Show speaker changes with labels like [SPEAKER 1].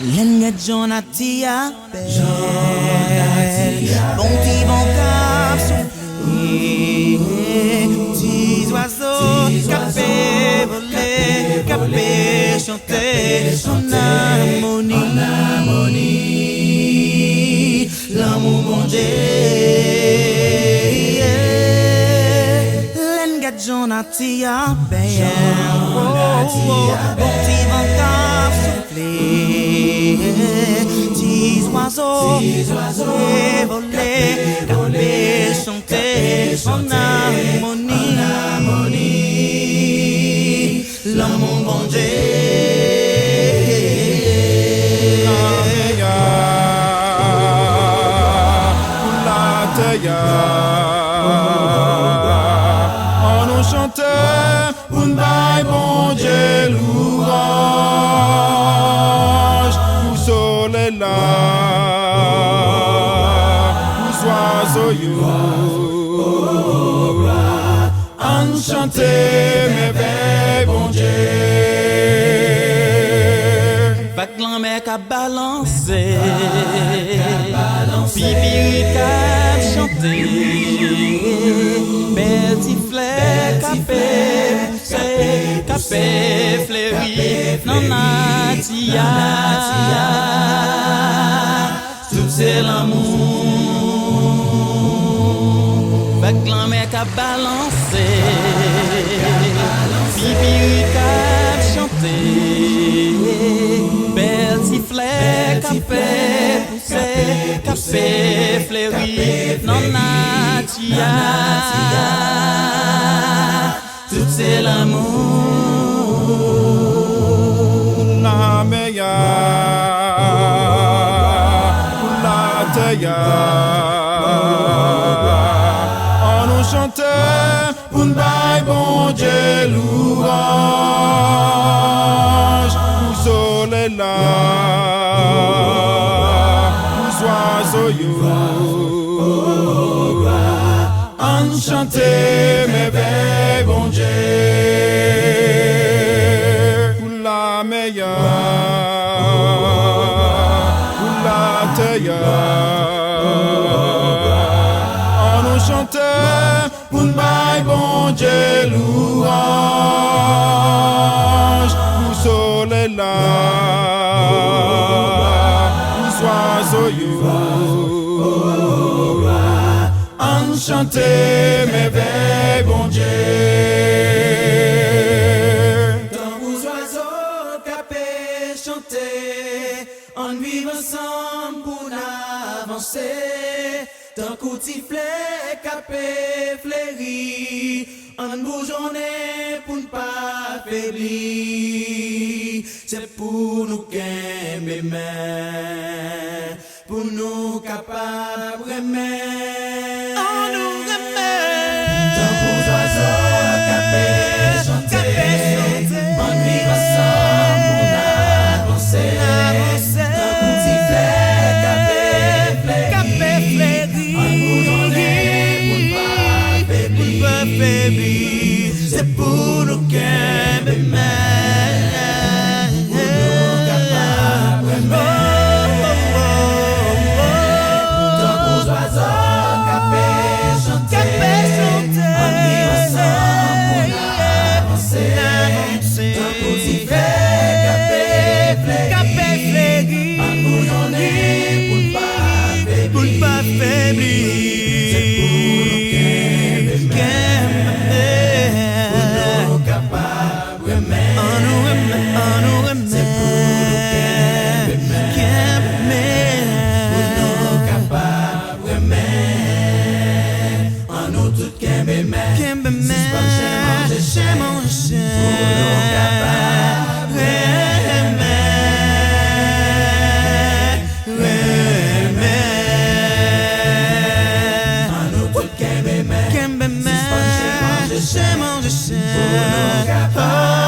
[SPEAKER 1] Lenga Jonatia, bon petit bon cap soufflé, petits oiseaux capé voler, capé chanter en harmonie, l'amour bon Dieu. Lenga Jonatia, bon petit bon cap soufflé. Petits oiseaux voler, camper, chanter en harmonie, l'amour bon Dieu.
[SPEAKER 2] On nous chantait un bail bon Dieu louange, pour soleil là, pour oiseaux on chantait merveilles bon Dieu.
[SPEAKER 1] Vague la mer qu'a balancé, pipi qu'a chanté, petit fleur qu'a fait pousser, qu'a fait fleurir, non atia, tout c'est l'amour. Vague la mer qu'a balancé, pipi qu'a chanté. Petit fleur qu'a fait pousser, qu'a fait fleurir, non atia, tout c'est l'amour.
[SPEAKER 2] La meilleure, la tailleur, on nous chantait un bail bon Dieu louange, pour soleil là, pour oiseaux on chantait merveilles bon Dieu. Pour la meilleure, pour la tailleur, on nous chantait pour bail bon Dieu louange, pour soleil là, pour oiseaux on chantait merveilles bon Dieu.
[SPEAKER 1] Tant aux oiseaux capés chanter, on vit ensemble pour avancer. Tant qu'au tiflet capé fleuri, on bourgeonner pour ne pas faiblir. C'est pour nous qu'aimer main, pour nous capables aimer. On nous remet. Tant qu'aux oiseaux capés chanter, on vit ensemble pour avancer. Tant qu'au tiflet capé fleuri, c'est pour nous qu'aimer main, pour nous capables tant qu'aux oiseaux capés chanter, on vit ensemble pour avancer. Tant qu'aux tiflets capés fleuri, on bourgeonner pour ne pas faiblir. C'est pour nous J'ai mangé chien.